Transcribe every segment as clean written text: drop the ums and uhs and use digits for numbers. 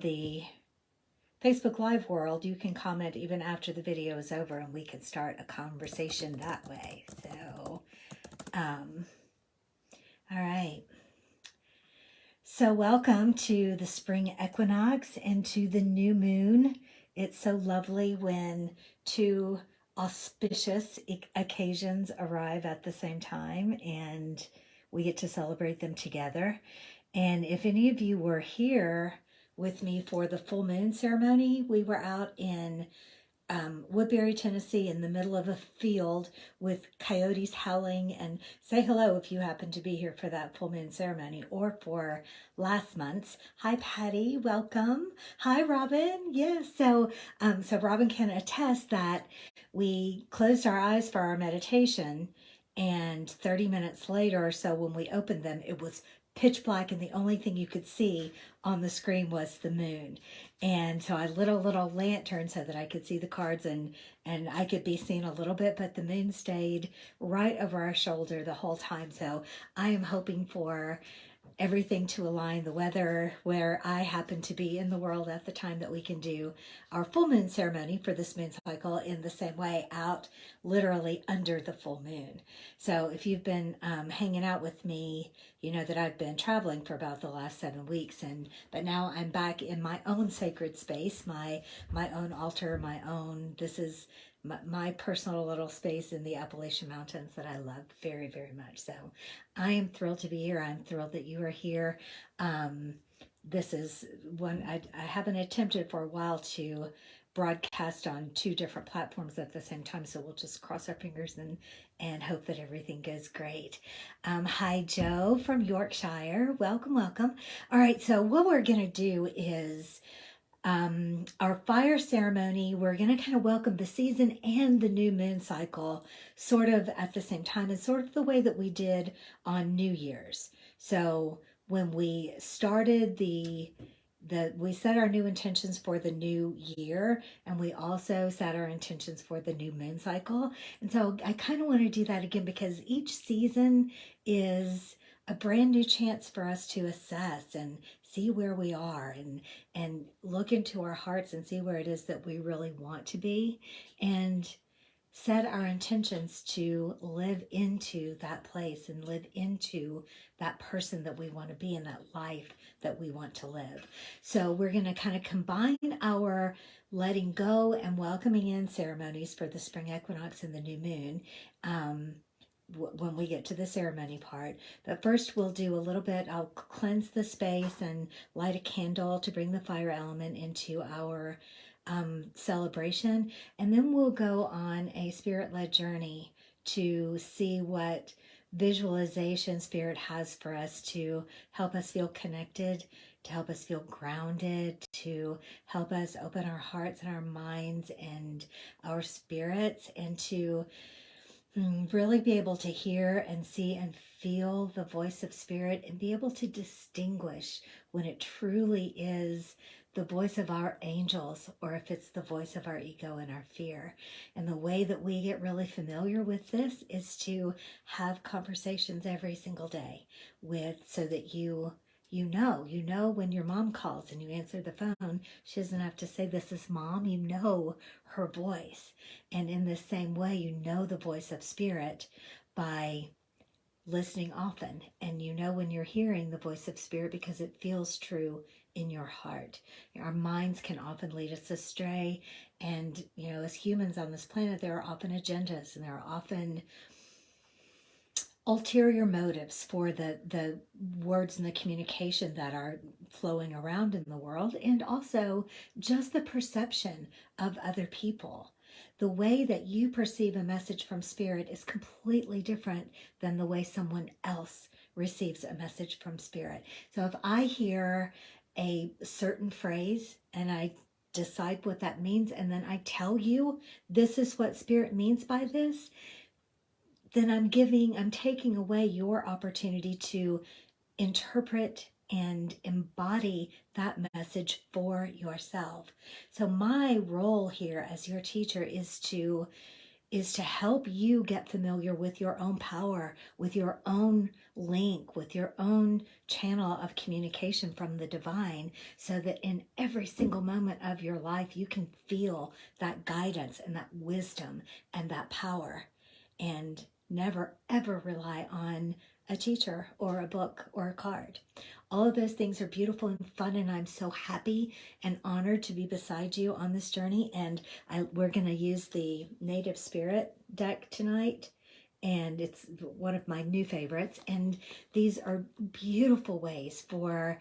the Facebook Live world, you can comment even after the video is over and we can start a conversation that way. So, all right. So welcome to the spring equinox and to the new moon. It's so lovely when two auspicious occasions arrive at the same time and we get to celebrate them together. And if any of you were here with me for the full moon ceremony, we were out in Woodbury, Tennessee, in the middle of a field with coyotes howling. And say hello if you happen to be here for that full moon ceremony or for last month's. Hi, Patty. Welcome. Hi, Robin. Yes. So Robin can attest that we closed our eyes for our meditation, and 30 minutes later or so, when we opened them, it was pitch black, and the only thing you could see on the screen was the moon. And so I lit a little lantern so that I could see the cards, and I could be seen a little bit, but the moon stayed right over our shoulder the whole time. So I am hoping for everything to align, the weather, where I happen to be in the world at the time, that we can do our full moon ceremony for this moon cycle in the same way, out literally under the full moon. So if you've been hanging out with me, you know that I've been traveling for about the last 7 weeks, but now I'm back in my own sacred space, my own altar, my own, this is my personal little space in the Appalachian Mountains that I love very, very much. So I am thrilled to be here. I'm thrilled that you are here. This is one I haven't attempted for a while to broadcast on two different platforms at the same time. So we'll just cross our fingers and hope that everything goes great. Hi, Joe from Yorkshire. Welcome, welcome. All right. So what we're going to do is our fire ceremony. We're going to kind of welcome the season and the new moon cycle sort of at the same time, and sort of the way that we did on New Year's. So when we started we set our new intentions for the new year, and we also set our intentions for the new moon cycle. And so I kind of want to do that again, because each season is a brand new chance for us to assess and see where we are, and look into our hearts and see where it is that we really want to be, and set our intentions to live into that place and live into that person that we want to be, in that life that we want to live. So we're going to kind of combine our letting go and welcoming in ceremonies for the spring equinox and the new moon when we get to the ceremony part. But first we'll do a little bit, I'll cleanse the space and light a candle to bring the fire element into our celebration. And then we'll go on a spirit-led journey to see what visualization spirit has for us to help us feel connected, to help us feel grounded, to help us open our hearts and our minds and our spirits, and to really be able to hear and see and feel the voice of spirit, and be able to distinguish when it truly is the voice of our angels, or if it's the voice of our ego and our fear. And the way that we get really familiar with this is to have conversations every single day so that you know when your mom calls and you answer the phone, she doesn't have to say, "This is mom." You know her voice. And in the same way, you know the voice of spirit by listening often. And you know when you're hearing the voice of spirit because it feels true in your heart. Our minds can often lead us astray. And, as humans on this planet, there are often agendas, and there are often ulterior motives for the words and the communication that are flowing around in the world, and also just the perception of other people. The way that you perceive a message from spirit is completely different than the way someone else receives a message from spirit. So if I hear a certain phrase and I decide what that means, and then I tell you this is what spirit means by this, then I'm taking away your opportunity to interpret and embody that message for yourself. So my role here as your teacher is to is to help you get familiar with your own power, with your own link, with your own channel of communication from the divine, so that in every single moment of your life, you can feel that guidance and that wisdom and that power, and never ever rely on a teacher or a book or a card. All of those things are beautiful and fun, and I'm so happy and honored to be beside you on this journey. And we're going to use the Native Spirit deck tonight, and it's one of my new favorites. And these are beautiful ways for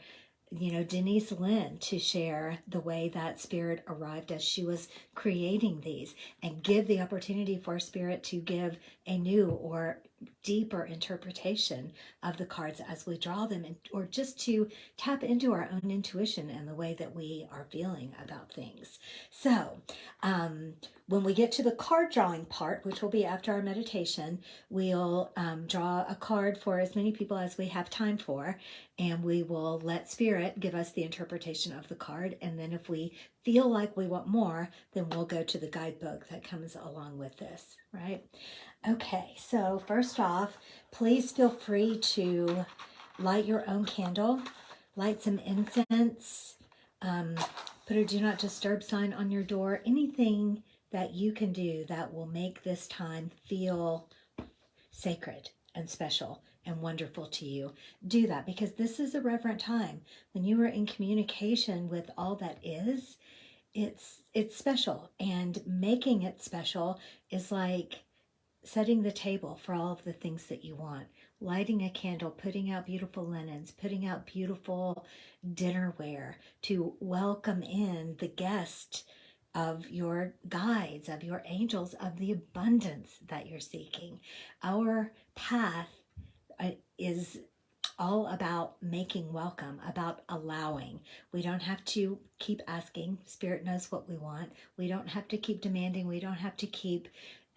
Denise Lynn to share the way that spirit arrived as she was creating these, and give the opportunity for spirit to give a new or deeper interpretation of the cards as we draw them, or just to tap into our own intuition and the way that we are feeling about things. So, when we get to the card drawing part, which will be after our meditation, we'll draw a card for as many people as we have time for, and we will let spirit give us the interpretation of the card. And then if we feel like we want more, then we'll go to the guidebook that comes along with this, right? Okay, so first off, please feel free to light your own candle, light some incense, put a do not disturb sign on your door, anything that you can do that will make this time feel sacred and special and wonderful to you. Do that, because this is a reverent time. When you are in communication with all that is, it's special, and making it special is like setting the table for all of the things that you want. Lighting a candle, putting out beautiful linens, putting out beautiful dinnerware to welcome in the guest of your guides, of your angels, of the abundance that you're seeking. Our path is all about making welcome, about allowing. We don't have to keep asking. Spirit knows what we want. We don't have to keep demanding. We don't have to keep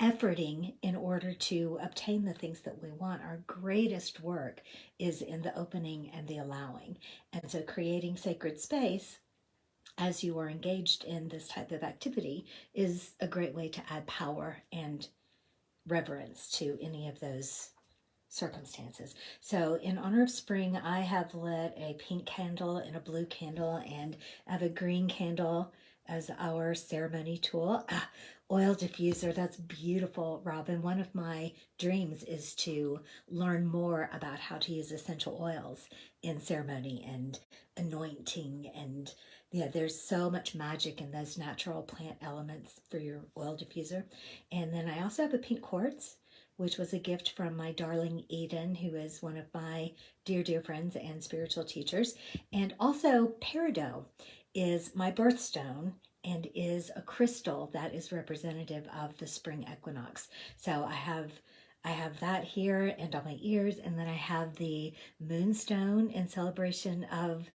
efforting in order to obtain the things that we want. Our greatest work is in the opening and the allowing. And so creating sacred space as you are engaged in this type of activity is a great way to add power and reverence to any of those circumstances. So in honor of spring, I have lit a pink candle and a blue candle, and I have a green candle as our ceremony tool. Oil diffuser, that's beautiful, Robin. One of my dreams is to learn more about how to use essential oils in ceremony and anointing, and yeah, there's so much magic in those natural plant elements for your oil diffuser. And then I also have a pink quartz, which was a gift from my darling Eden, who is one of my dear, dear friends and spiritual teachers. And also peridot is my birthstone and is a crystal that is representative of the spring equinox. So I have that here and on my ears, and then I have the moonstone in celebration of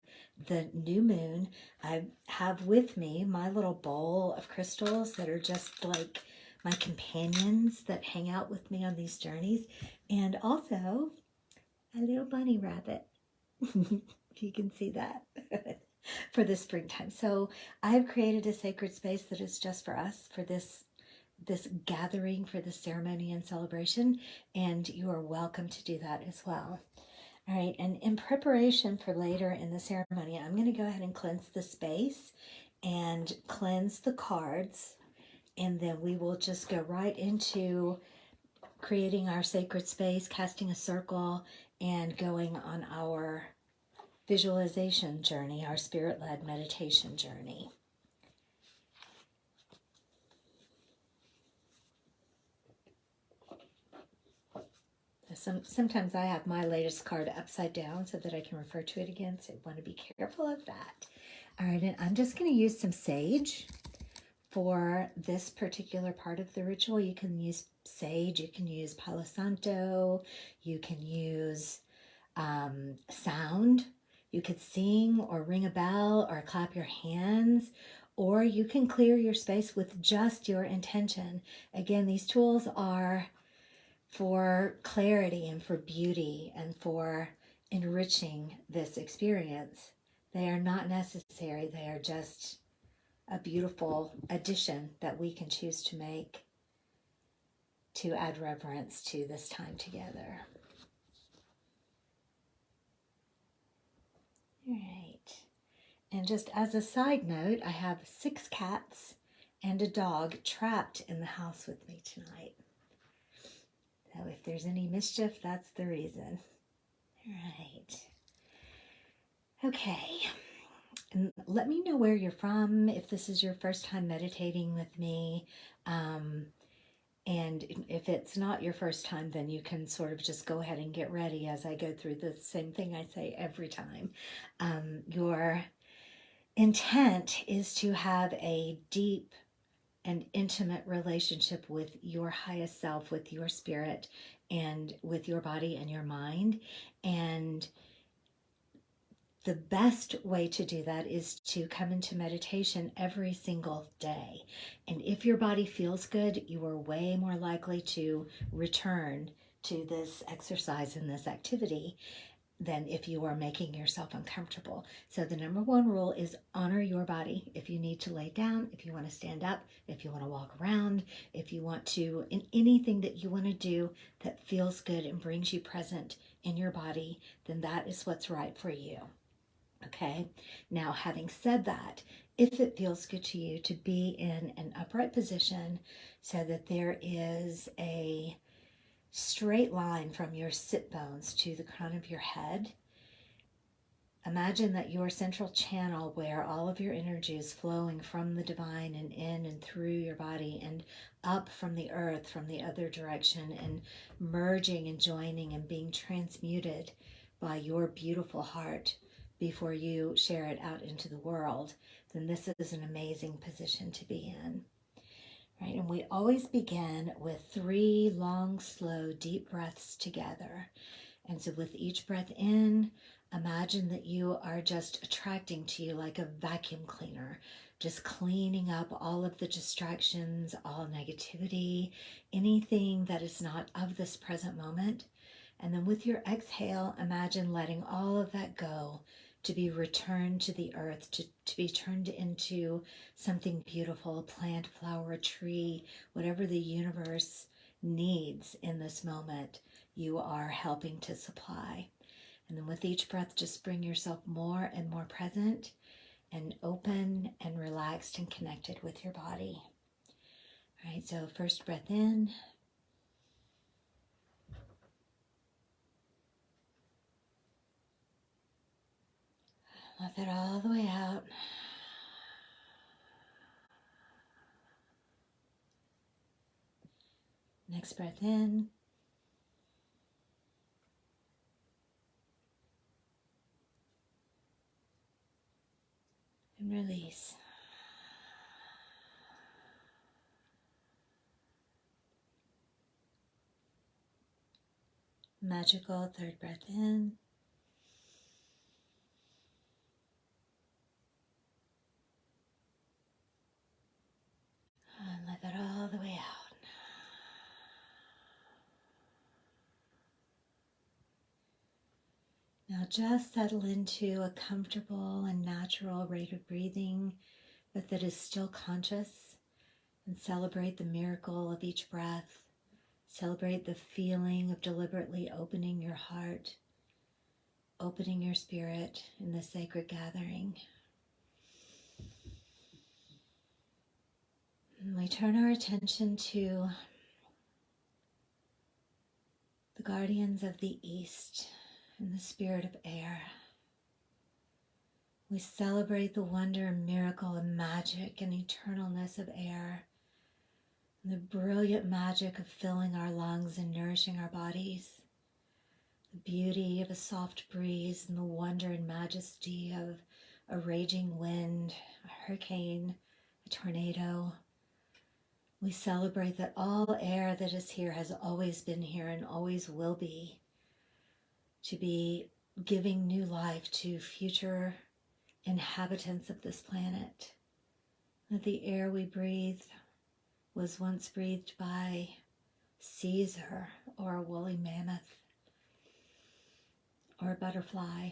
the new moon. I have with me my little bowl of crystals that are just like my companions that hang out with me on these journeys, and also a little bunny rabbit. If you can see that. For the springtime. So I have created a sacred space that is just for us, for this gathering, for the ceremony and celebration, and you are welcome to do that as well. All right, and in preparation for later in the ceremony, I'm going to go ahead and cleanse the space and cleanse the cards, and then we will just go right into creating our sacred space, casting a circle, and going on our visualization journey, our spirit-led meditation journey. Sometimes I have my latest card upside down so that I can refer to it again, so I want to be careful of that. All right, and I'm just going to use some sage for this particular part of the ritual. You can use sage, you can use Palo Santo, you can use sound. You could sing or ring a bell or clap your hands, or you can clear your space with just your intention. Again, these tools are for clarity and for beauty and for enriching this experience. They are not necessary. They are just a beautiful addition that we can choose to make. to add reverence to this time together. All right. And just as a side note, I have 6 cats and a dog trapped in the house with me tonight. So if there's any mischief, that's the reason. All right. Okay. And let me know where you're from, if this is your first time meditating with me. And if it's not your first time, then you can sort of just go ahead and get ready as I go through the same thing I say every time. Your intent is to have a deep and intimate relationship with your highest self, with your spirit, and with your body and your mind. And the best way to do that is to come into meditation every single day. And if your body feels good, you are way more likely to return to this exercise and this activity than if you are making yourself uncomfortable. So the number one rule is honor your body. If you need to lay down, if you want to stand up, if you want to walk around, if you want to, in anything that you want to do that feels good and brings you present in your body, then that is what's right for you. Okay, now having said that, if it feels good to you to be in an upright position so that there is a straight line from your sit bones to the crown of your head, imagine that your central channel where all of your energy is flowing from the divine and in and through your body and up from the earth from the other direction and merging and joining and being transmuted by your beautiful heart before you share it out into the world, then this is an amazing position to be in. Right? And we always begin with 3 long, slow, deep breaths together. And so with each breath in, imagine that you are just attracting to you like a vacuum cleaner, just cleaning up all of the distractions, all negativity, anything that is not of this present moment. And then with your exhale, imagine letting all of that go to be returned to the earth, to be turned into something beautiful, a plant, flower, a tree, whatever the universe needs in this moment, you are helping to supply. And then with each breath, just bring yourself more and more present and open and relaxed and connected with your body. All right, so first breath in. Let that all the way out. Next breath in. And release. Magical third breath in. And let that all the way out. Now just settle into a comfortable and natural rate of breathing, but that is still conscious, and celebrate the miracle of each breath. Celebrate the feeling of deliberately opening your heart, opening your spirit in the sacred gathering. And we turn our attention to the guardians of the East and the spirit of air. We celebrate the wonder and miracle and magic and eternalness of air, and the brilliant magic of filling our lungs and nourishing our bodies, the beauty of a soft breeze and the wonder and majesty of a raging wind, a hurricane, a tornado. We celebrate that all air that is here has always been here and always will be, to be giving new life to future inhabitants of this planet. That the air we breathe was once breathed by Caesar or a woolly mammoth or a butterfly.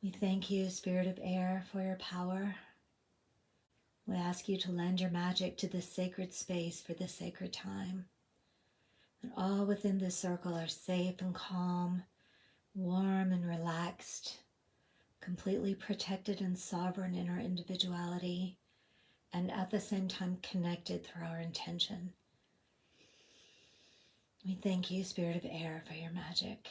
We thank you, Spirit of Air, for your power. We ask you to lend your magic to this sacred space for this sacred time. That all within this circle are safe and calm, warm and relaxed, completely protected and sovereign in our individuality, and at the same time connected through our intention. We thank you, Spirit of Air, for your magic.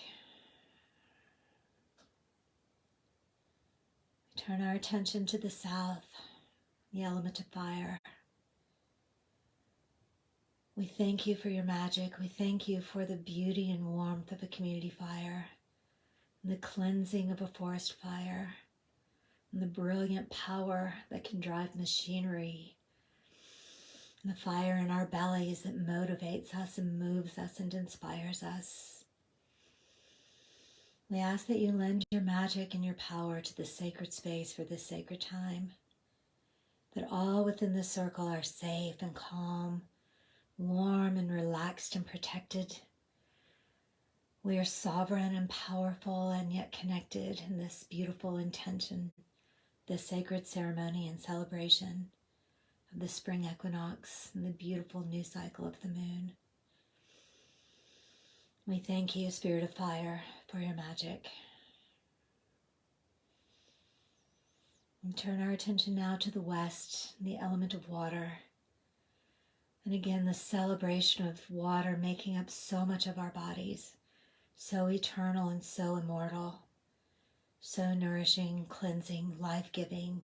We turn our attention to the south, the element of fire. We thank you for your magic. We thank you for the beauty and warmth of a community fire, and the cleansing of a forest fire, and the brilliant power that can drive machinery, and the fire in our bellies that motivates us and moves us and inspires us. We ask that you lend your magic and your power to this sacred space for this sacred time, that all within this circle are safe and calm, warm and relaxed and protected. We are sovereign and powerful and yet connected in this beautiful intention, this sacred ceremony and celebration of the spring equinox and the beautiful new cycle of the moon. We thank you, Spirit of Fire, for your magic. We turn our attention now to the west, the element of water. And again, the celebration of water making up so much of our bodies, so eternal and so immortal, so nourishing, cleansing, life-giving.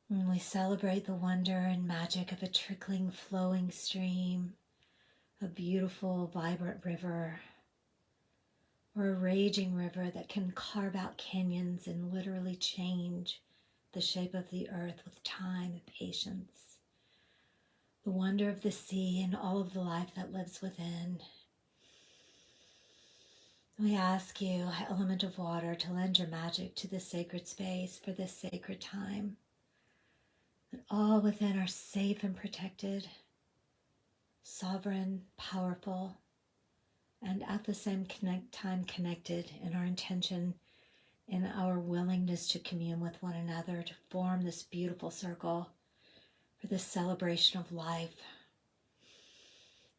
And we celebrate the wonder and magic of a trickling, flowing stream, a beautiful, vibrant river, or a raging river that can carve out canyons and literally change the shape of the earth with time and patience. The wonder of the sea and all of the life that lives within. We ask you, element of water, to lend your magic to this sacred space for this sacred time, that all within are safe and protected, sovereign, powerful, and at the same time connected in our intention, in our willingness to commune with one another, to form this beautiful circle for this celebration of life,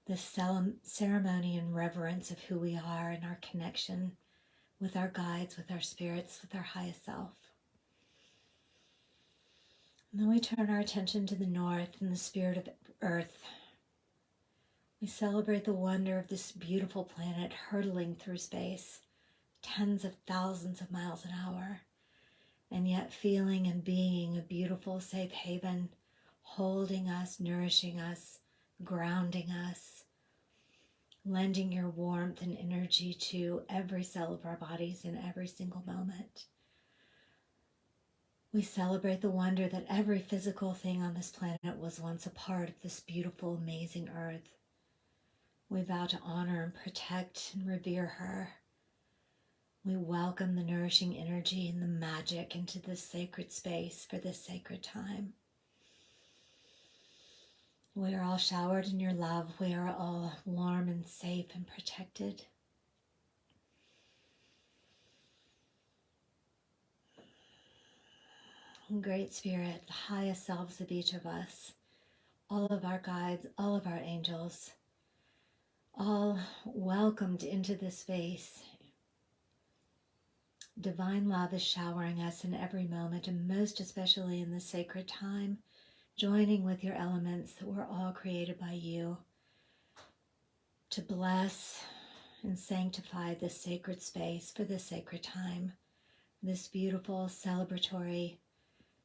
this ceremony and reverence of who we are and our connection with our guides, with our spirits, with our highest self. And then we turn our attention to the north and the spirit of earth. We celebrate the wonder of this beautiful planet hurtling through space, tens of thousands of miles an hour, and yet feeling and being a beautiful safe haven, holding us, nourishing us, grounding us, lending your warmth and energy to every cell of our bodies in every single moment. We celebrate the wonder that every physical thing on this planet was once a part of this beautiful, amazing earth. We vow to honor and protect and revere her. We welcome the nourishing energy and the magic into this sacred space for this sacred time. We are all showered in your love. We are all warm and safe and protected. Great Spirit, the highest selves of each of us, all of our guides, all of our angels, all welcomed into this space. Divine love is showering us in every moment, and most especially in this sacred time, joining with your elements that we're all created by you to bless and sanctify this sacred space for this sacred time, this beautiful celebratory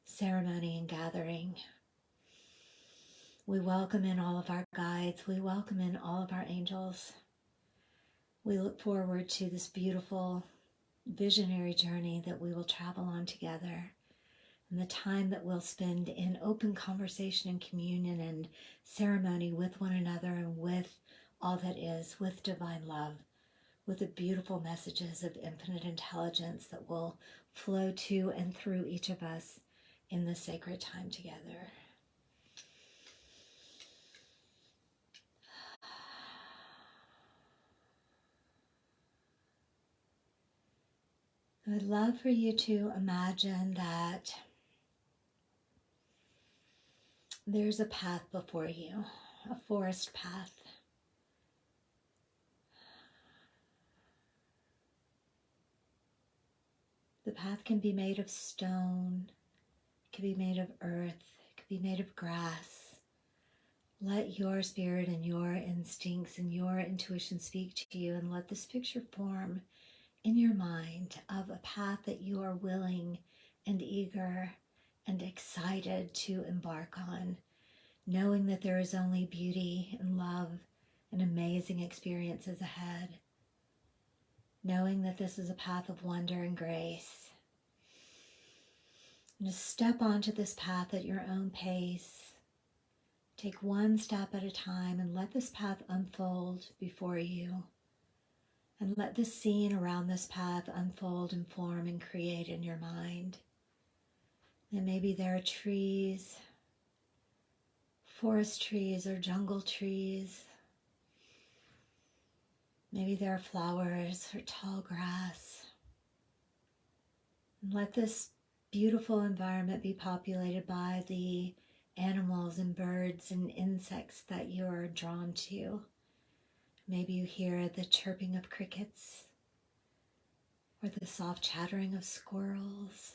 ceremony and gathering. We welcome in all of our guides. We welcome in all of our angels. We look forward to this beautiful visionary journey that we will travel on together, and the time that we'll spend in open conversation and communion and ceremony with one another and with all that is, with divine love, with the beautiful messages of infinite intelligence that will flow to and through each of us in this sacred time together. I would love for you to imagine that There's a path before you, a forest path. The path can be made of stone, it can be made of earth, it can be made of grass. Let your spirit and your instincts and your intuition speak to you, and let this picture form in your mind of a path that you are willing and eager and excited to embark on, knowing that there is only beauty and love and amazing experiences ahead, knowing that this is a path of wonder and grace. And just step onto this path at your own pace. Take one step at a time and let this path unfold before you. And let the scene around this path unfold and form and create in your mind. And maybe there are trees, forest trees or jungle trees. Maybe there are flowers or tall grass. And let this beautiful environment be populated by the animals and birds and insects that you're drawn to. Maybe you hear the chirping of crickets or the soft chattering of squirrels.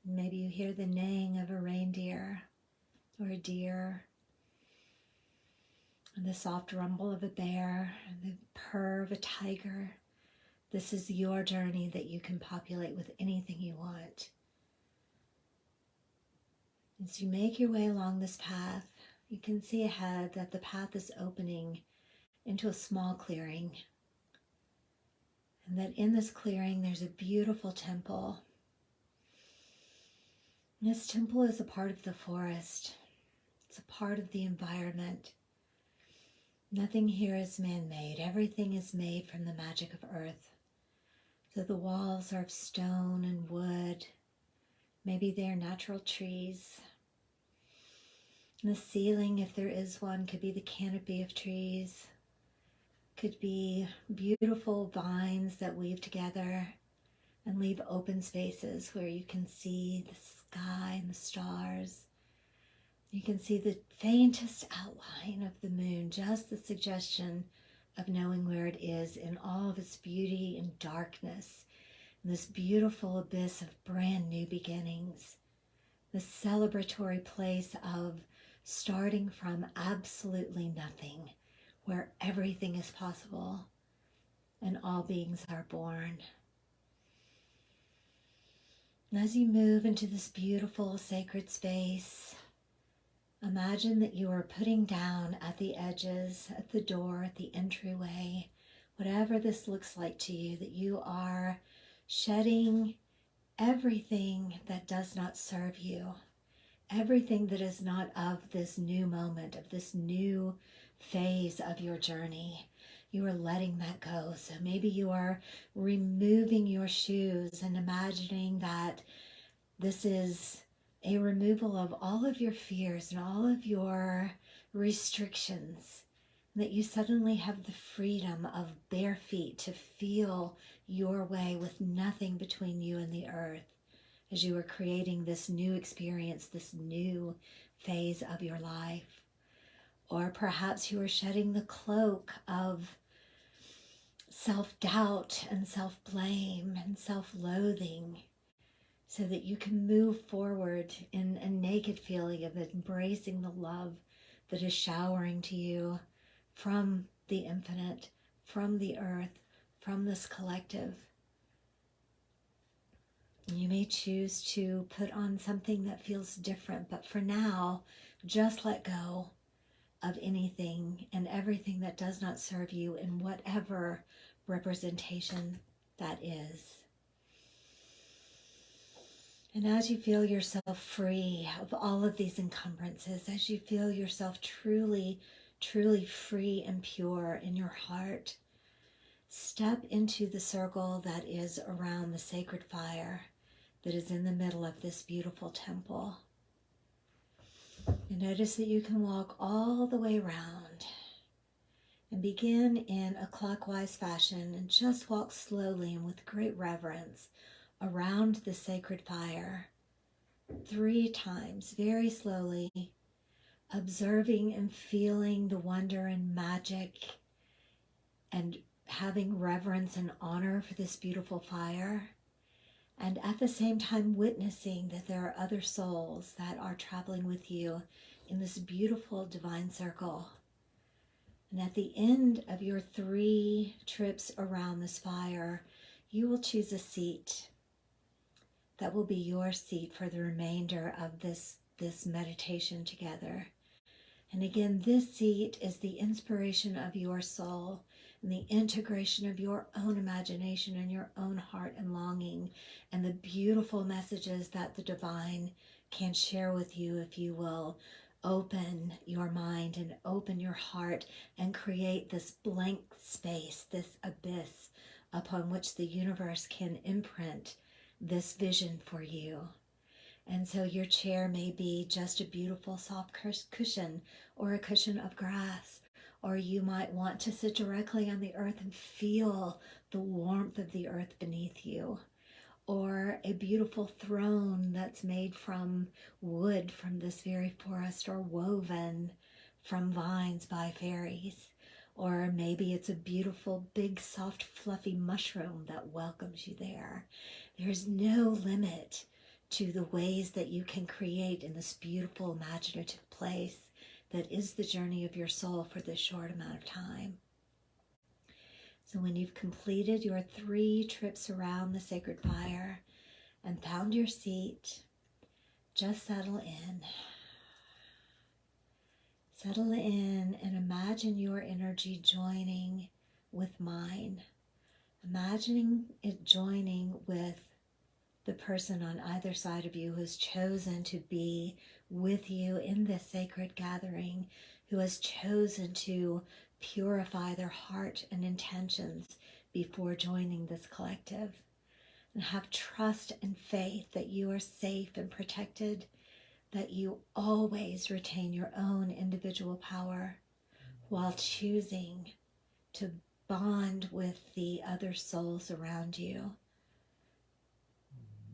Maybe you hear the neighing of a reindeer or a deer, and the soft rumble of a bear, and the purr of a tiger. This is your journey that you can populate with anything you want. As you make your way along this path, you can see ahead that the path is opening into a small clearing. And that in this clearing there's a beautiful temple. And this temple is a part of the forest. It's a part of the environment. Nothing here is man-made. Everything is made from the magic of earth. So the walls are of stone and wood. Maybe they are natural trees. And the ceiling, if there is one, could be the canopy of trees. Could be beautiful vines that weave together and leave open spaces where you can see the sky and the stars. You can see the faintest outline of the moon, just the suggestion of knowing where it is in all of its beauty and darkness, and this beautiful abyss of brand new beginnings, this celebratory place of starting from absolutely nothing, where everything is possible and all beings are born. And as you move into this beautiful sacred space, imagine that you are putting down at the edges, at the door, at the entryway, whatever this looks like to you, that you are shedding everything that does not serve you, everything that is not of this new moment, of this new phase of your journey. You are letting that go. So maybe you are removing your shoes and imagining that this is a removal of all of your fears and all of your restrictions, that you suddenly have the freedom of bare feet to feel your way with nothing between you and the earth as you are creating this new experience, this new phase of your life. Or perhaps you are shedding the cloak of self-doubt and self-blame and self-loathing, so that you can move forward in a naked feeling of embracing the love that is showering to you from the infinite, from the earth, from this collective. You may choose to put on something that feels different, but for now, just let go of anything and everything that does not serve you in whatever representation that is. And as you feel yourself free of all of these encumbrances, as you feel yourself truly, truly free and pure in your heart, step into the circle that is around the sacred fire that is in the middle of this beautiful temple. And notice that you can walk all the way around and begin in a clockwise fashion and just walk slowly and with great reverence around the sacred fire 3 times, very slowly, observing and feeling the wonder and magic and having reverence and honor for this beautiful fire. And at the same time, witnessing that there are other souls that are traveling with you in this beautiful divine circle. And at the end of your 3 trips around this fire, you will choose a seat that will be your seat for the remainder of this meditation together. And again, this seat is the inspiration of your soul and the integration of your own imagination and your own heart and longing and the beautiful messages that the divine can share with you if you will open your mind and open your heart and create this blank space, this abyss upon which the universe can imprint this vision for you. And so your chair may be just a beautiful soft cushion or a cushion of grass, or you might want to sit directly on the earth and feel the warmth of the earth beneath you, or a beautiful throne that's made from wood from this very forest or woven from vines by fairies. Or maybe it's a beautiful, big, soft, fluffy mushroom that welcomes you there. There's no limit to the ways that you can create in this beautiful, imaginative place that is the journey of your soul for this short amount of time. So when you've completed your 3 trips around the sacred fire and found your seat, just settle in. Settle in and imagine your energy joining with mine. Imagining it joining with the person on either side of you who has chosen to be with you in this sacred gathering, who has chosen to purify their heart and intentions before joining this collective. And have trust and faith that you are safe and protected, that you always retain your own individual power while choosing to bond with the other souls around you,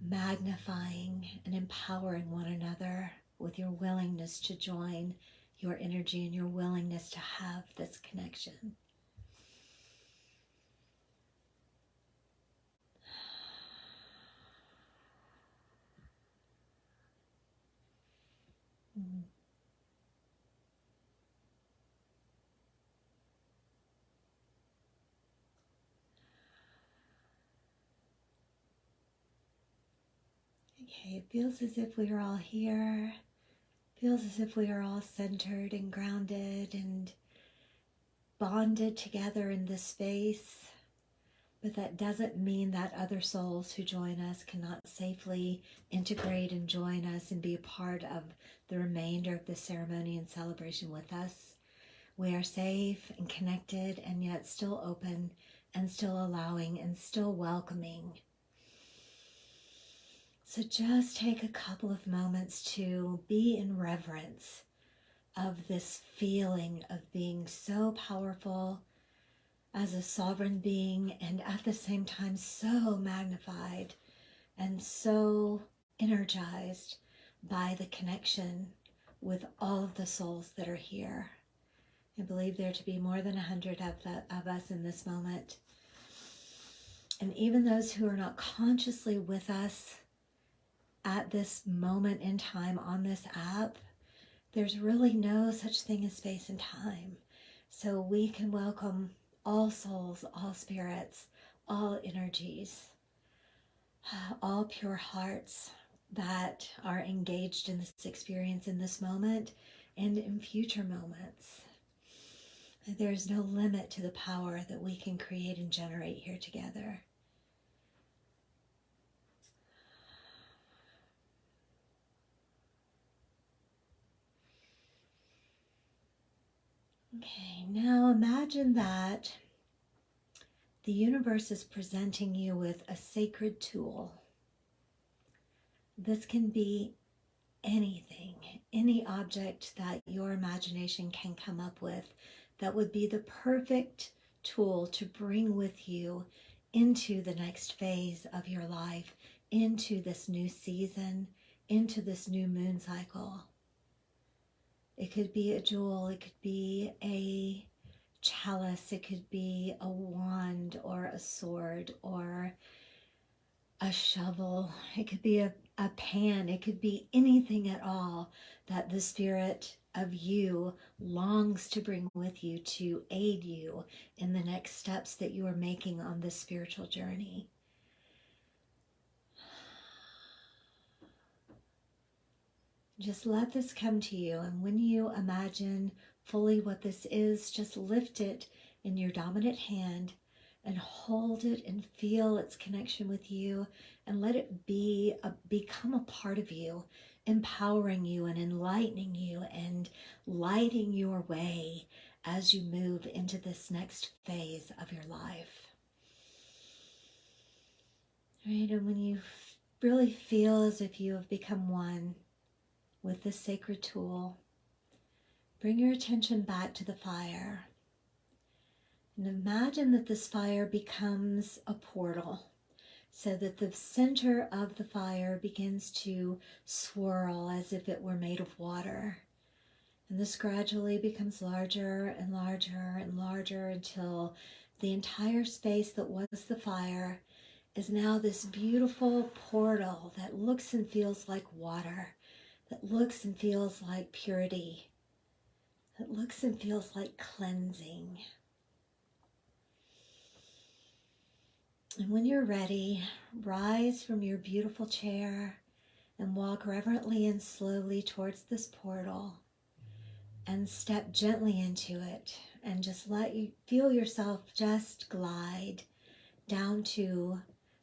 magnifying and empowering one another with your willingness to join your energy and your willingness to have this connection. Okay, it feels as if we are all here. Feels as if we are all centered and grounded and bonded together in this space. But that doesn't mean that other souls who join us cannot safely integrate and join us and be a part of the remainder of the ceremony and celebration with us. We are safe and connected and yet still open and still allowing and still welcoming. So just take a couple of moments to be in reverence of this feeling of being so powerful as a sovereign being and at the same time so magnified and so energized by the connection with all of the souls that are here. I believe there to be more than 100 of us in this moment. And even those who are not consciously with us at this moment in time on this app, there's really no such thing as space and time. So we can welcome all souls, all spirits, all energies, all pure hearts that are engaged in this experience in this moment and in future moments. There's no limit to the power that we can create and generate here together. Okay, now imagine that the universe is presenting you with a sacred tool. This can be anything, any object that your imagination can come up with that would be the perfect tool to bring with you into the next phase of your life, into this new season, into this new moon cycle. It could be a jewel, it could be a chalice, it could be a wand or a sword or a shovel, it could be a pan, it could be anything at all that the spirit of you longs to bring with you to aid you in the next steps that you are making on this spiritual journey. Just let this come to you, and when you imagine fully what this is, just lift it in your dominant hand and hold it and feel its connection with you, and let it become a part of you, empowering you and enlightening you and lighting your way as you move into this next phase of your life. Right, and when you really feel as if you have become one with this sacred tool, bring your attention back to the fire. And imagine that this fire becomes a portal, so that the center of the fire begins to swirl as if it were made of water. And this gradually becomes larger and larger and larger until the entire space that was the fire is now this beautiful portal that looks and feels like water, that looks and feels like purity, that looks and feels like cleansing. And when you're ready, rise from your beautiful chair and walk reverently and slowly towards this portal and step gently into it, and just let you feel yourself just glide down to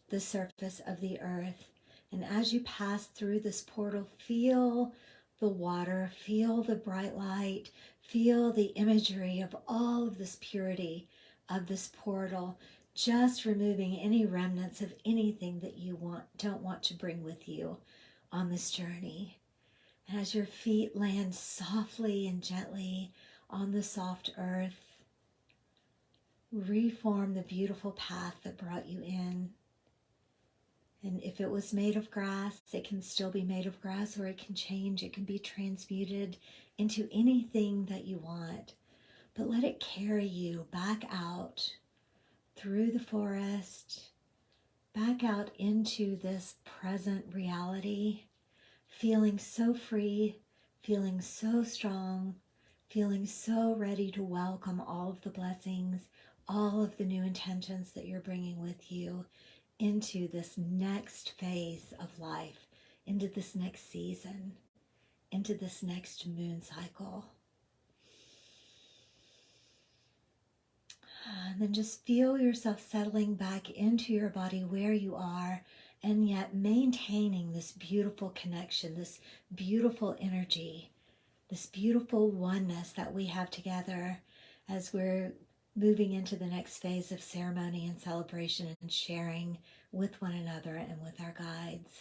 the surface of the earth. And as you pass through this portal, feel the water, feel the bright light, feel the imagery of all of this purity of this portal, just removing any remnants of anything that you don't want to bring with you on this journey. And as your feet land softly and gently on the soft earth, reform the beautiful path that brought you in. And if it was made of grass, it can still be made of grass, or it can change. It can be transmuted into anything that you want. But let it carry you back out through the forest, back out into this present reality, feeling so free, feeling so strong, feeling so ready to welcome all of the blessings, all of the new intentions that you're bringing with you into this next phase of life, into this next season, into this next moon cycle. And then just feel yourself settling back into your body where you are, and yet maintaining this beautiful connection, this beautiful energy, this beautiful oneness that we have together as we're moving into the next phase of ceremony and celebration and sharing with one another and with our guides.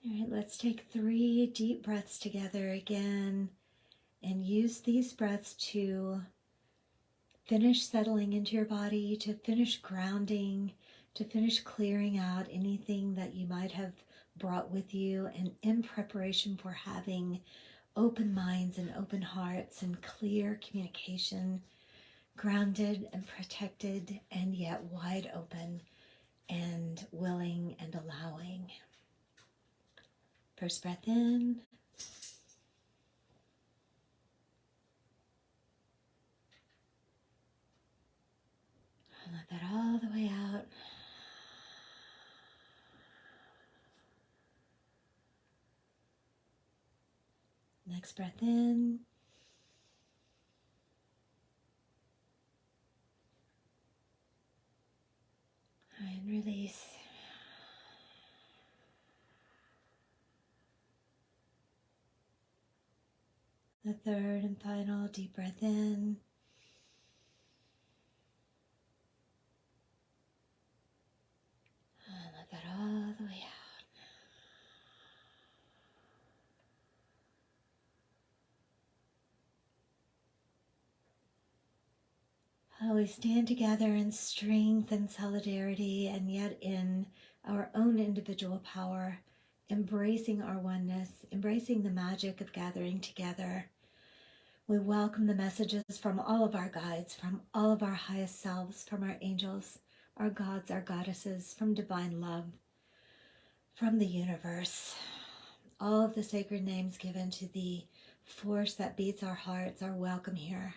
All right, let's take 3 deep breaths together again, and use these breaths to finish settling into your body, to finish grounding, to finish clearing out anything that you might have brought with you, and in preparation for having open minds and open hearts and clear communication, grounded and protected, and yet wide open and willing and allowing. First breath in. And let that all the way out. Next breath in. And release. The third and final deep breath in. And let that all the way out. Oh, we stand together in strength and solidarity, and yet in our own individual power, embracing our oneness, embracing the magic of gathering together. We welcome the messages from all of our guides, from all of our highest selves, from our angels, our gods, our goddesses, from divine love, from the universe. All of the sacred names given to the force that beats our hearts are welcome here.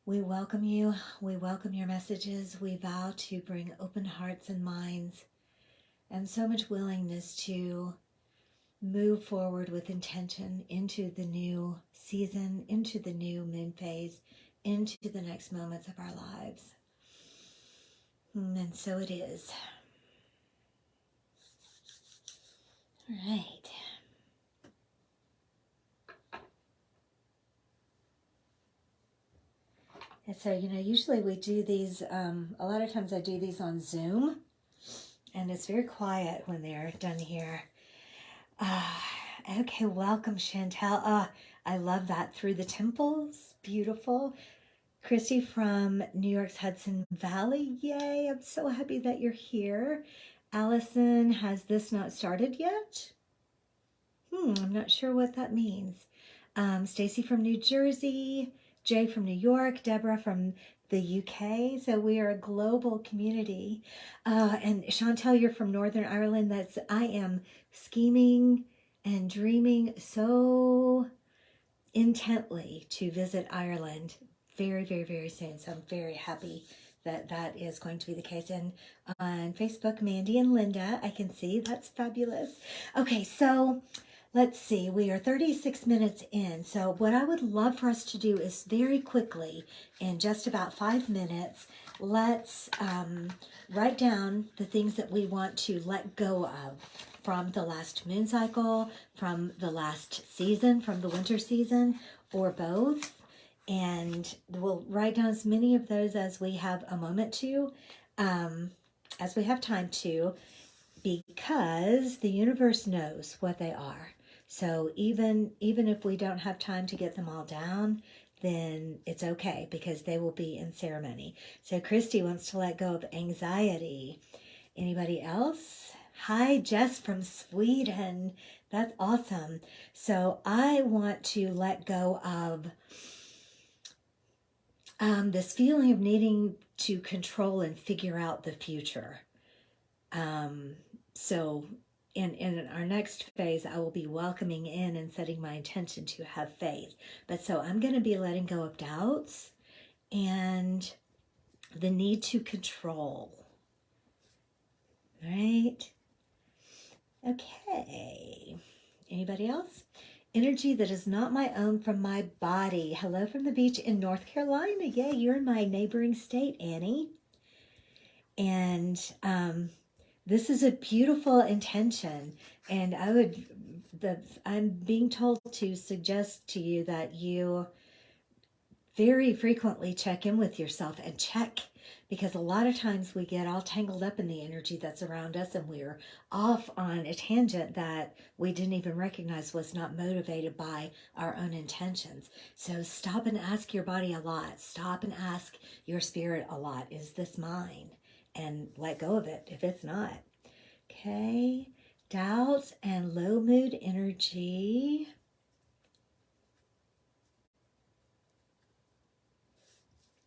We welcome you. We welcome your messages. We vow to bring open hearts and minds and so much willingness to move forward with intention into the new season, into the new moon phase, into the next moments of our lives. And so it is. All right. And so, usually we do these, a lot of times I do these on Zoom, and it's very quiet when they're done here. Okay, welcome, Chantel. I love that. Through the Temples. Beautiful. Christy from New York's Hudson Valley. Yay, I'm so happy that you're here. Allison, has this not started yet? I'm not sure what that means. Stacy from New Jersey, Jay from New York, Deborah from the UK. So we are a global community. And Chantel, you're from Northern Ireland. I am scheming and dreaming so intently to visit Ireland very, very, very soon. So I'm very happy that that is going to be the case. And on Facebook, Mandy and Linda, I can see. That's fabulous. Okay, so let's see. We are 36 minutes in. So what I would love for us to do is very quickly, in just about 5 minutes, let's write down the things that we want to let go of from the last moon cycle, from the last season, from the winter season, or both. And we'll write down as many of those as we have a moment to, as we have time to, because the universe knows what they are. So even if we don't have time to get them all down, then it's okay because they will be in ceremony. So Christy wants to let go of anxiety. Anybody else? Hi, Jess from Sweden. That's awesome. So I want to let go of this feeling of needing to control and figure out the future. So in our next phase, I will be welcoming in and setting my intention to have faith. But so I'm going to be letting go of doubts and the need to control. Right? Okay. Anybody else? Energy that is not my own from my body. Hello from the beach in North Carolina. Yay, you're in my neighboring state, Annie. And this is a beautiful intention. And I'm being told to suggest to you that you very frequently check in with yourself and check, because a lot of times we get all tangled up in the energy that's around us and we're off on a tangent that we didn't even recognize was not motivated by our own intentions. So stop and ask your body a lot. Stop and ask your spirit a lot. Is this mine? And let go of it if it's not. Okay. Doubts and low mood energy.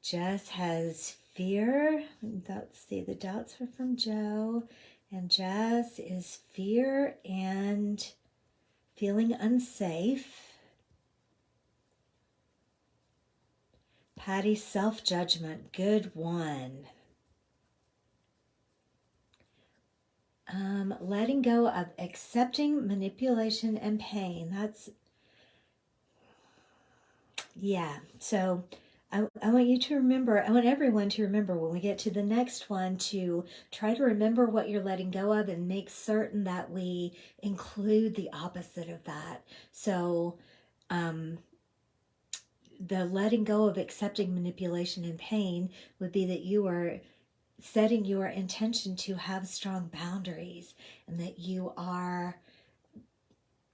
Jess has fear. Let's see, the doubts are from Joe. And Jess is fear and feeling unsafe. Patty, self-judgment. Good one. Letting go of accepting manipulation and pain. Yeah. So I want you to remember, I want everyone to remember when we get to the next one to try to remember what you're letting go of and make certain that we include the opposite of that. So the letting go of accepting manipulation and pain would be that you are setting your intention to have strong boundaries and that you are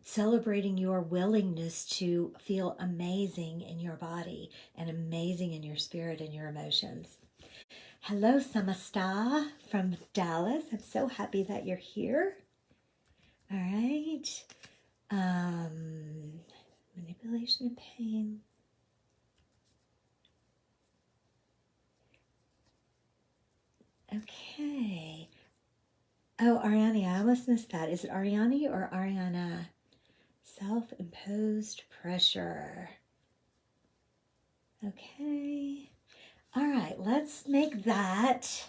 celebrating your willingness to feel amazing in your body and amazing in your spirit and your emotions. Hello, Samasta from Dallas. I'm so happy that you're here. All right. Manipulation and pain. Okay. Oh, Ariane, I almost missed that. Is it Ariane or Ariana? Self-imposed pressure. Okay. All right, let's make that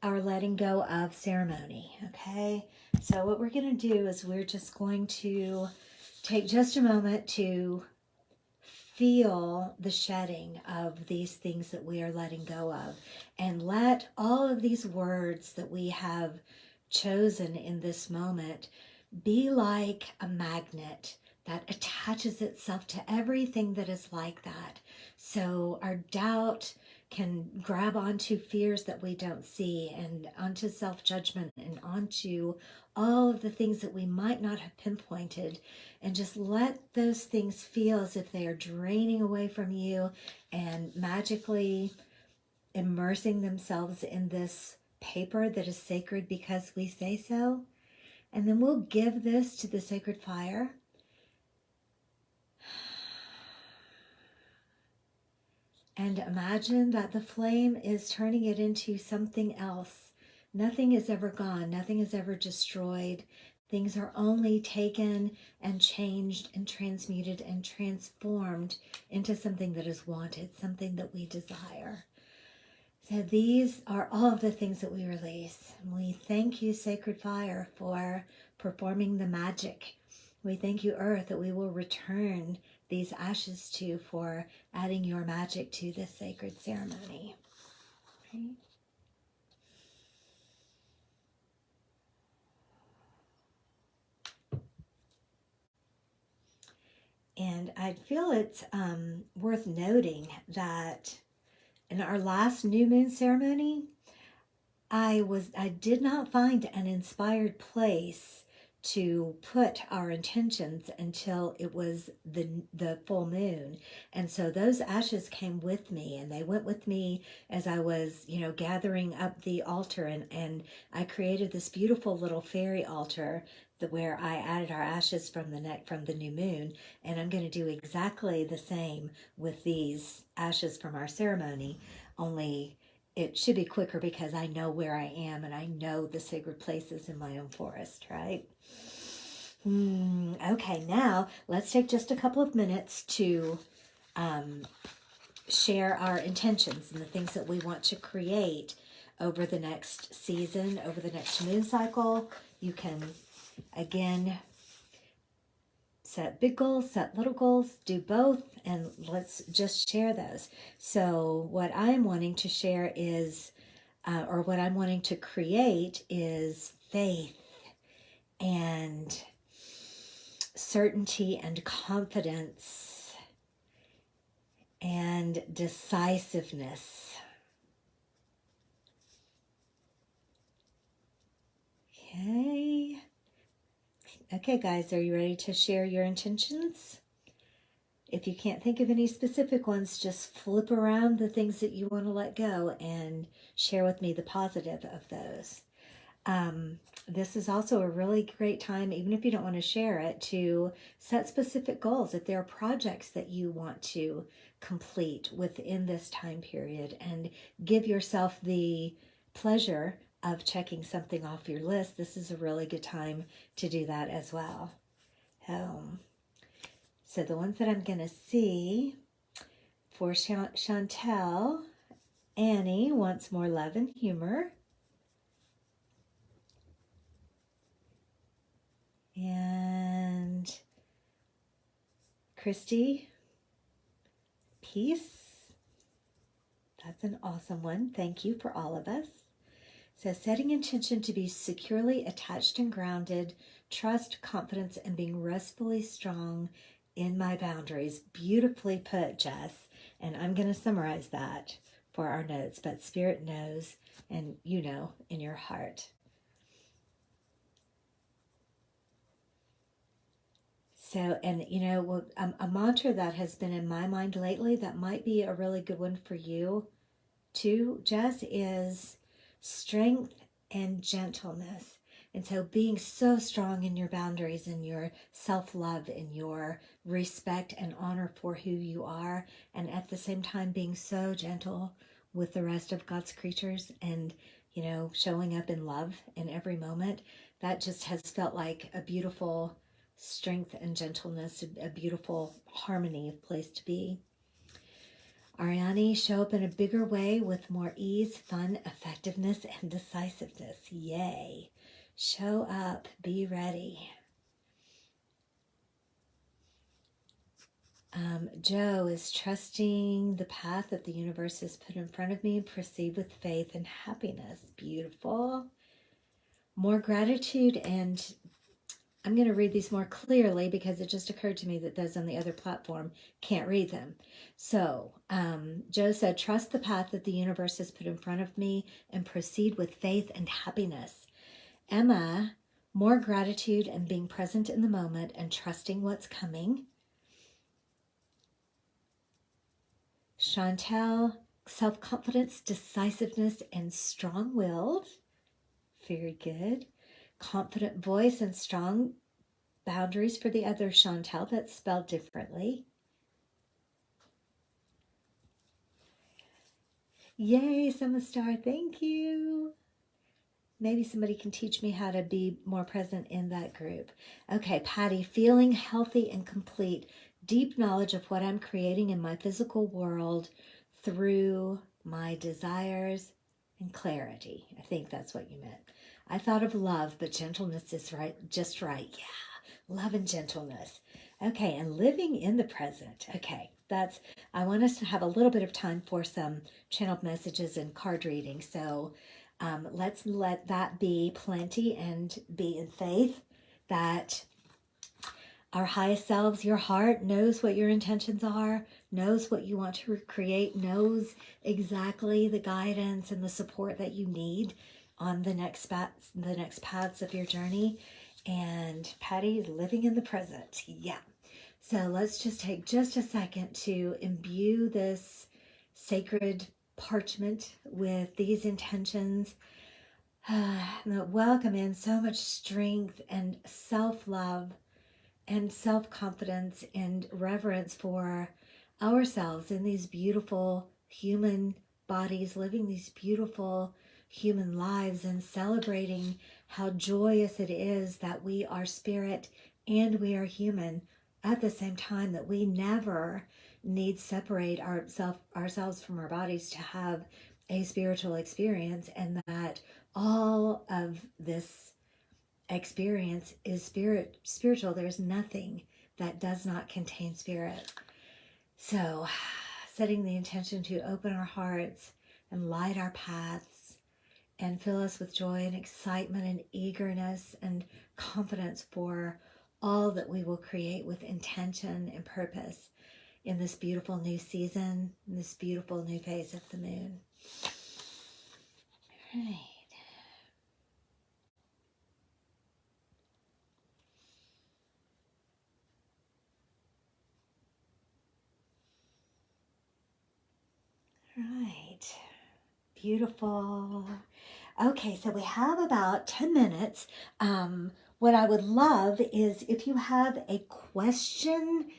our letting go of ceremony. Okay. So what we're going to do is we're just going to take just a moment to feel the shedding of these things that we are letting go of, and let all of these words that we have chosen in this moment be like a magnet that attaches itself to everything that is like that. So our doubt can grab onto fears that we don't see, and onto self-judgment, and onto all of the things that we might not have pinpointed, and just let those things feel as if they are draining away from you and magically immersing themselves in this paper that is sacred because we say so. And then we'll give this to the sacred fire. And imagine that the flame is turning it into something else. Nothing is ever gone. Nothing is ever destroyed. Things are only taken and changed and transmuted and transformed into something that is wanted, something that we desire. So these are all of the things that we release. We thank you, Sacred Fire, for performing the magic. We thank you, Earth, that we will return these ashes to for adding your magic to this sacred ceremony. Okay. And I feel it's worth noting that in our last new moon ceremony, I did not find an inspired place to put our intentions until it was the full moon. And so those ashes came with me, and they went with me as I was, gathering up the altar, and I created this beautiful little fairy altar where I added our ashes from the new moon. And I'm going to do exactly the same with these ashes from our ceremony, only it should be quicker because I know where I am and I know the sacred places in my own forest, right? Okay, now let's take just a couple of minutes to share our intentions and the things that we want to create over the next season, over the next moon cycle. You can, again, set big goals, set little goals, do both, and let's just share those. So what I'm wanting to share is, or what I'm wanting to create is faith and certainty and confidence and decisiveness. Okay. Okay, guys, are you ready to share your intentions? If you can't think of any specific ones, just flip around the things that you want to let go and share with me the positive of those. This is also a really great time, even if you don't want to share it, to set specific goals. If there are projects that you want to complete within this time period, and give yourself the pleasure of checking something off your list, this is a really good time to do that as well. So the ones that I'm going to see for Chantel, Annie wants more love and humor. And Christy, peace. That's an awesome one. Thank you for all of us. So setting intention to be securely attached and grounded, trust, confidence, and being restfully strong in my boundaries. Beautifully put, Jess. And I'm going to summarize that for our notes, but Spirit knows, and you know in your heart. So, and you know, a mantra that has been in my mind lately that might be a really good one for you too, Jess, is strength and gentleness. And so being so strong in your boundaries and your self-love and your respect and honor for who you are, and at the same time being so gentle with the rest of God's creatures and, you know, showing up in love in every moment, that just has felt like a beautiful strength and gentleness, a beautiful harmony of place to be. Ariane, show up in a bigger way with more ease, fun, effectiveness, and decisiveness. Yay. Show up. Be ready. Joe is trusting the path that the universe has put in front of me. Proceed with faith and happiness. Beautiful. More gratitude, and I'm going to read these more clearly because it just occurred to me that those on the other platform can't read them. So, Joe said, trust the path that the universe has put in front of me and proceed with faith and happiness. Emma, more gratitude and being present in the moment and trusting what's coming. Chantel, self-confidence, decisiveness, and strong-willed. Very good. Confident voice and strong boundaries for the other Chantel, that's spelled differently. Yay, Summer Star, thank you. Maybe somebody can teach me how to be more present in that group. Okay, Patty, feeling healthy and complete, deep knowledge of what I'm creating in my physical world through my desires and clarity. I think that's what you meant. I thought of love, but gentleness is right, just right. Yeah, love and gentleness. Okay, and living in the present. Okay, I want us to have a little bit of time for some channeled messages and card reading. So let's let that be plenty and be in faith that our highest selves, your heart knows what your intentions are, knows what you want to create, knows exactly the guidance and the support that you need on the next paths of your journey. And Patty is living in the present. Yeah. So let's just take just a second to imbue this sacred parchment with these intentions. Welcome in so much strength and self-love and self-confidence and reverence for ourselves in these beautiful human bodies, living these beautiful human lives and celebrating how joyous it is that we are spirit and we are human at the same time, that we never need separate ourselves from our bodies to have a spiritual experience, and that all of this experience is spiritual. There's nothing that does not contain spirit. So setting the intention to open our hearts and light our paths and fill us with joy and excitement and eagerness and confidence for all that we will create with intention and purpose in this beautiful new season, in this beautiful new phase of the moon. All right. Right. Beautiful. Okay, so we have about 10 minutes. What I would love is if you have a question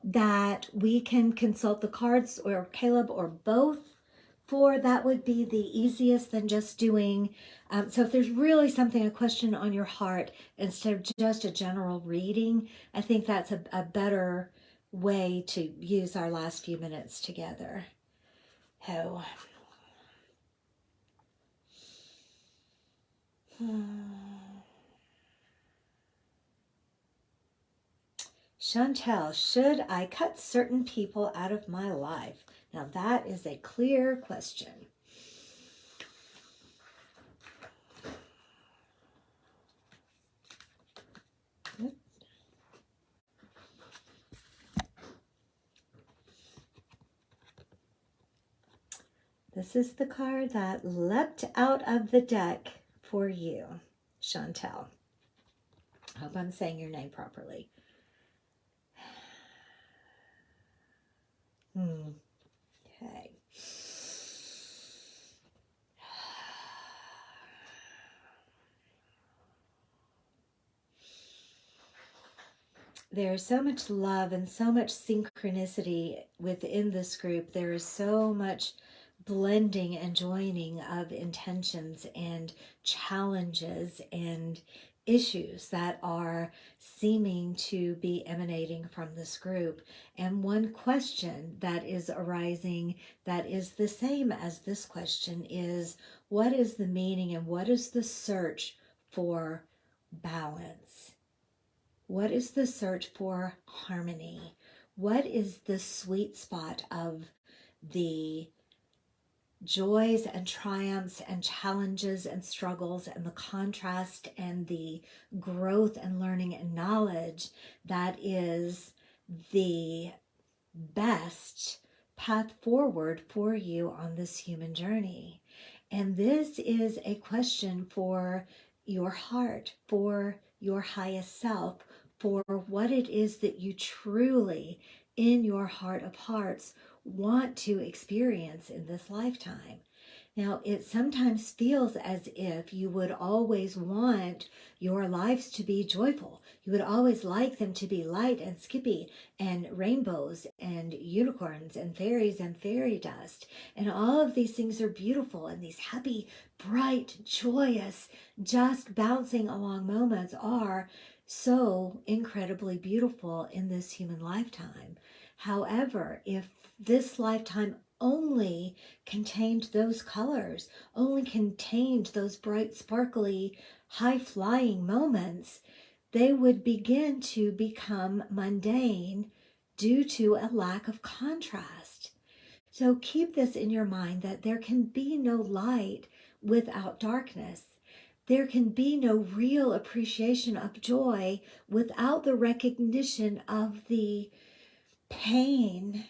that we can consult the cards or Caleb or both for, that would be the easiest than just doing. So if there's really something, a question on your heart, instead of just a general reading, I think that's a better way to use our last few minutes together. Oh. Chantel, should I cut certain people out of my life? Now that is a clear question. This is the card that leapt out of the deck for you, Chantel. I hope I'm saying your name properly. Okay. There's so much love and so much synchronicity within this group. There is so much blending and joining of intentions and challenges and issues that are seeming to be emanating from this group. And one question that is arising that is the same as this question is, what is the meaning and what is the search for balance? What is the search for harmony? What is the sweet spot of the joys and triumphs and challenges and struggles and the contrast and the growth and learning and knowledge that is the best path forward for you on this human journey? And this is a question for your heart, for your highest self, for what it is that you truly, in your heart of hearts, want to experience in this lifetime. Now, it sometimes feels as if you would always want your lives to be joyful. You would always like them to be light and skippy and rainbows and unicorns and fairies and fairy dust. And all of these things are beautiful, and these happy, bright, joyous, just bouncing along moments are so incredibly beautiful in this human lifetime. However, if this lifetime only contained those colors, only contained those bright, sparkly, high flying moments, they would begin to become mundane due to a lack of contrast. So keep this in your mind that there can be no light without darkness. There can be no real appreciation of joy without the recognition of the pain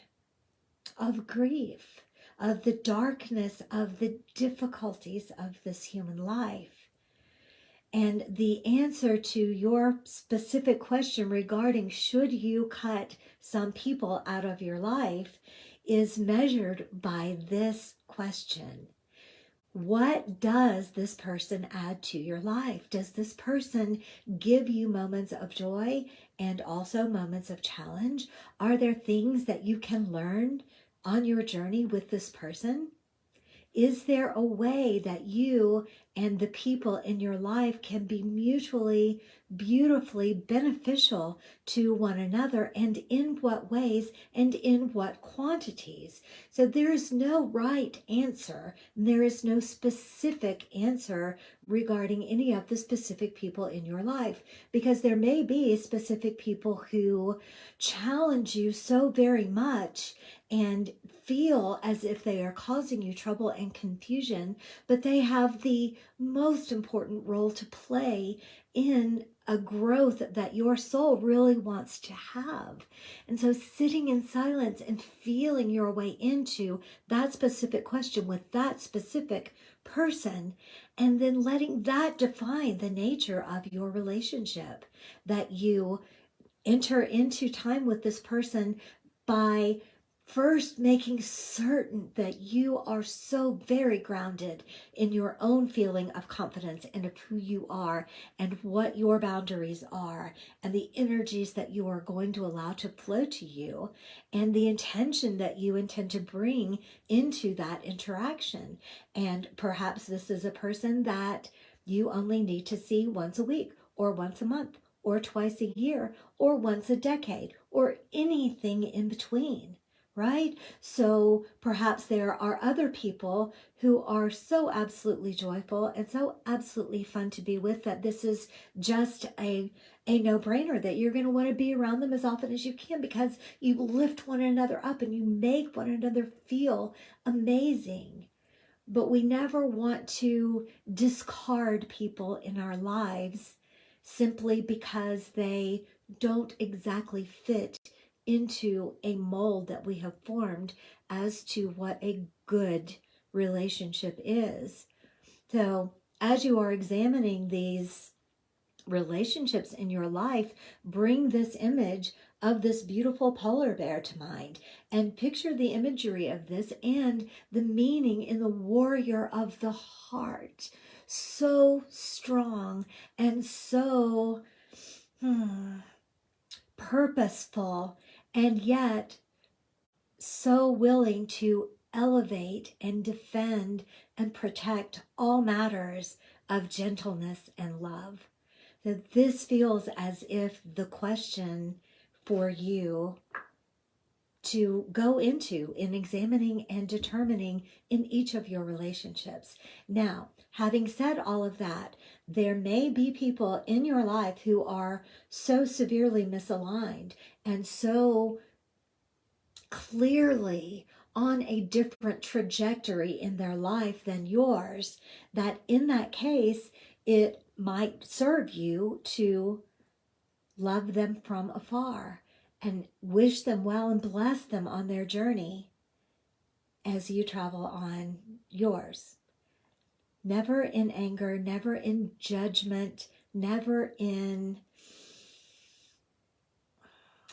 of grief, of the darkness, of the difficulties of this human life. And the answer to your specific question regarding should you cut some people out of your life is measured by this question. What does this person add to your life? Does this person give you moments of joy and also moments of challenge? Are there things that you can learn on your journey with this person? Is there a way that you and the people in your life can be mutually, beautifully beneficial to one another, and in what ways and in what quantities? So there is no right answer. There is no specific answer regarding any of the specific people in your life, because there may be specific people who challenge you so very much and feel as if they are causing you trouble and confusion, but they have the most important role to play in a growth that your soul really wants to have. And so sitting in silence and feeling your way into that specific question with that specific person, and then letting that define the nature of your relationship, that you enter into time with this person by first making certain that you are so very grounded in your own feeling of confidence and of who you are and what your boundaries are and the energies that you are going to allow to flow to you and the intention that you intend to bring into that interaction. And perhaps this is a person that you only need to see once a week or once a month or twice a year or once a decade or anything in between, right? So perhaps there are other people who are so absolutely joyful and so absolutely fun to be with that this is just a no-brainer that you're going to want to be around them as often as you can, because you lift one another up and you make one another feel amazing. But we never want to discard people in our lives simply because they don't exactly fit into a mold that we have formed as to what a good relationship is. So, as you are examining these relationships in your life, bring this image of this beautiful polar bear to mind and picture the imagery of this and the meaning in the warrior of the heart. So strong and so purposeful, and yet so willing to elevate and defend and protect all matters of gentleness and love. That this feels as if the question for you to go into in examining and determining in each of your relationships. Now, having said all of that, there may be people in your life who are so severely misaligned and so clearly on a different trajectory in their life than yours, that in that case, it might serve you to love them from afar and wish them well and bless them on their journey as you travel on yours. Never in anger, never in judgment, never in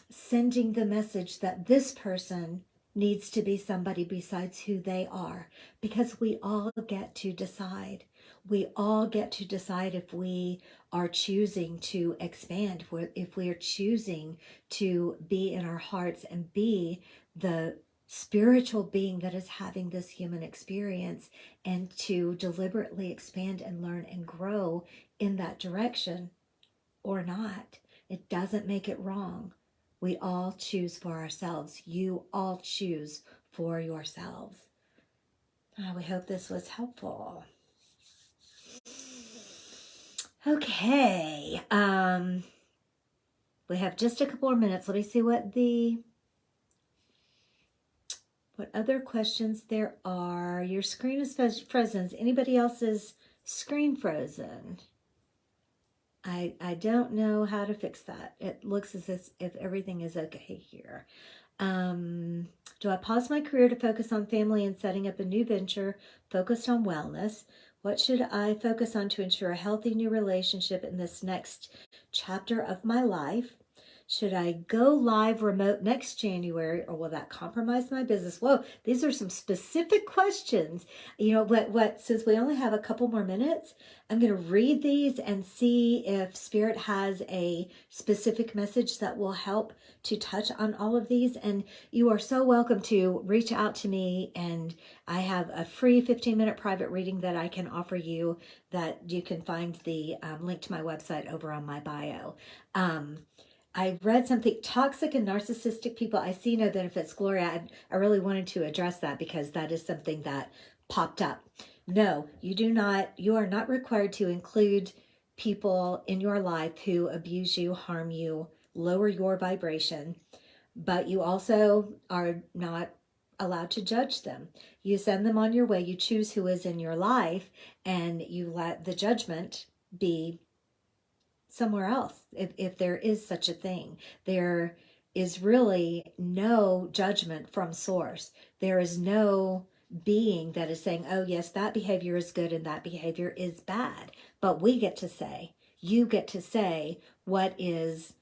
sending the message that this person needs to be somebody besides who they are, because we all get to decide. We all get to decide if we are choosing to expand, if we are choosing to be in our hearts and be the spiritual being that is having this human experience, and to deliberately expand and learn and grow in that direction or not. It doesn't make it wrong. We all choose for ourselves. You all choose for yourselves. We hope this was helpful. Okay. We have just a couple more minutes. Let me see what other questions there are. Your screen is frozen. Is anybody else's screen frozen? I don't know how to fix that. It looks as if everything is okay here. Do I pause my career to focus on family and setting up a new venture focused on wellness? What should I focus on to ensure a healthy new relationship in this next chapter of my life? Should I go live remote next January, or will that compromise my business? Whoa, these are some specific questions. You know what, since we only have a couple more minutes, I'm going to read these and see if Spirit has a specific message that will help to touch on all of these. And you are so welcome to reach out to me, and I have a free 15-minute private reading that I can offer you, that you can find the link to my website over on my bio. I read something, toxic and narcissistic people, I see no benefits. Gloria, I really wanted to address that because that is something that popped up. No, you are not required to include people in your life who abuse you, harm you, lower your vibration, but you also are not allowed to judge them. You send them on your way, you choose who is in your life, and you let the judgment be somewhere else, if there is such a thing. There is really no judgment from source. There is no being that is saying, oh yes, that behavior is good and that behavior is bad. But we get to say, you get to say what is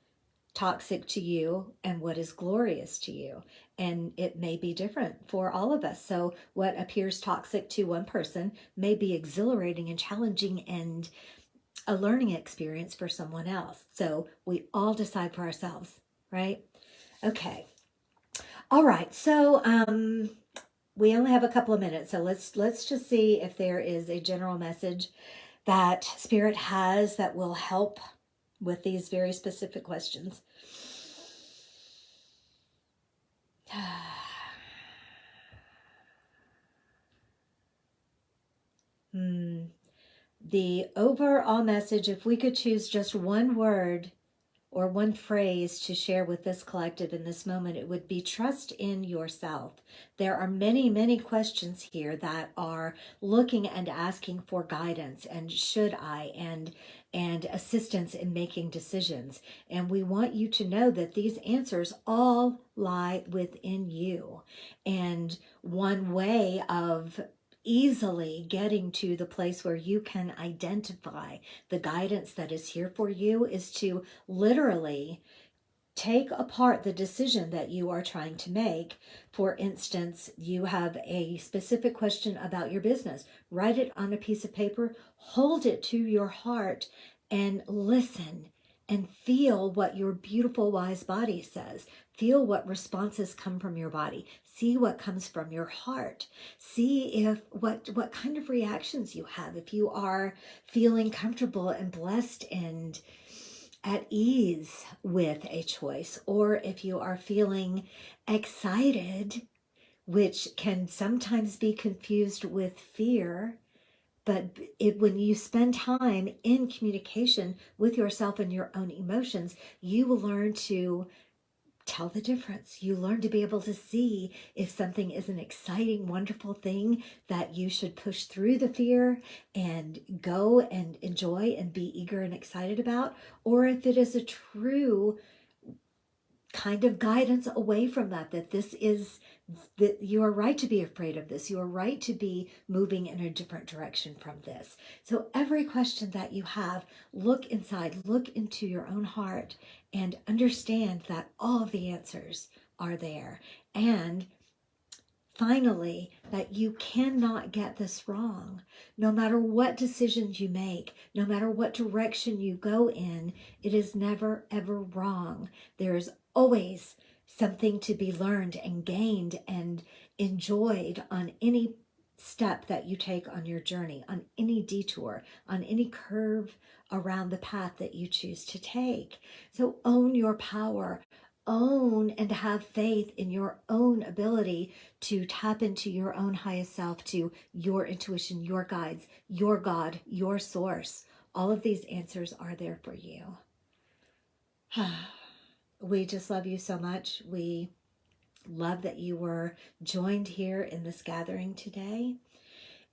toxic to you and what is glorious to you. And it may be different for all of us. So what appears toxic to one person may be exhilarating and challenging and a learning experience for someone else. So we all decide for ourselves, right? Okay. All right. So we only have a couple of minutes. So let's just see if there is a general message that Spirit has that will help with these very specific questions. The overall message, if we could choose just one word or one phrase to share with this collective in this moment, it would be trust in yourself. There are many, many questions here that are looking and asking for guidance and should I and assistance in making decisions. And we want you to know that these answers all lie within you. And one way of easily getting to the place where you can identify the guidance that is here for you is to literally take apart the decision that you are trying to make. For instance, you have a specific question about your business. Write it on a piece of paper, hold it to your heart, and listen and feel what your beautiful, wise body says. Feel what responses come from your body. See what comes from your heart. See if what kind of reactions you have. If you are feeling comfortable and blessed and at ease with a choice, or if you are feeling excited, which can sometimes be confused with fear. But when you spend time in communication with yourself and your own emotions, you will learn to tell the difference. You learn to be able to see if something is an exciting, wonderful thing that you should push through the fear and go and enjoy and be eager and excited about, or if it is a true kind of guidance away from that this is, that you are right to be afraid of this. You are right to be moving in a different direction from this. So every question that you have, look inside, look into your own heart, and understand that all of the answers are there. And finally, that you cannot get this wrong. No matter what decisions you make, no matter what direction you go in, it is never, ever wrong. There is always something to be learned and gained and enjoyed on any step that you take on your journey, on any detour, on any curve around the path that you choose to take. So own your power. Own and have faith in your own ability to tap into your own highest self, to your intuition, your guides, your God, your source. All of these answers are there for you. We just love you so much. We love that you were joined here in this gathering today.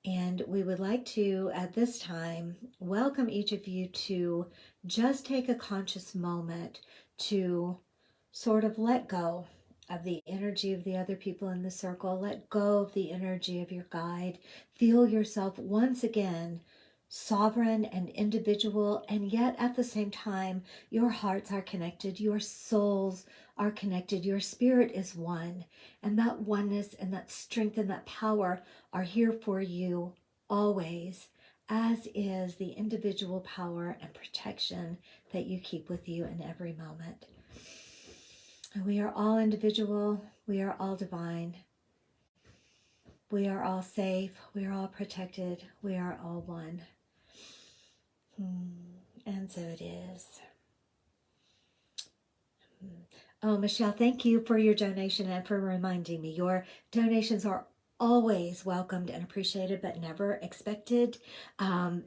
And we would like to, at this time, welcome each of you to just take a conscious moment to sort of let go of the energy of the other people in the circle. Let go of the energy of your guide. Feel yourself once again sovereign and individual, and yet at the same time, your hearts are connected, your souls are connected, your spirit is one. And that oneness and that strength and that power are here for you always, as is the individual power and protection that you keep with you in every moment. We are all individual. We are all divine. We are all safe. We are all protected. We are all one. And so it is. Oh, Michelle, thank you for your donation and for reminding me. Your donations are always welcomed and appreciated, but never expected.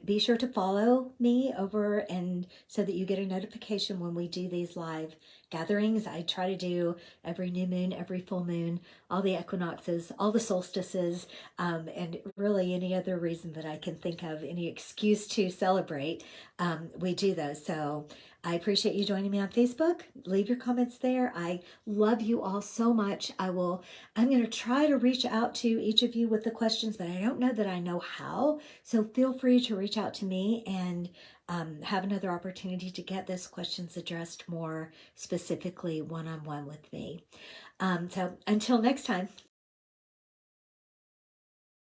Be sure to follow me over, and so that you get a notification when we do these live gatherings. I try to do every new moon, every full moon, all the equinoxes, all the solstices, and really any other reason that I can think of, any excuse to celebrate, we do those. So I appreciate you joining me on Facebook. Leave your comments there. I love you all so much. I'm going to try to reach out to each of you with the questions, but I don't know that I know how. So feel free to reach out to me and have another opportunity to get those questions addressed more specifically one-on-one with me. So until next time,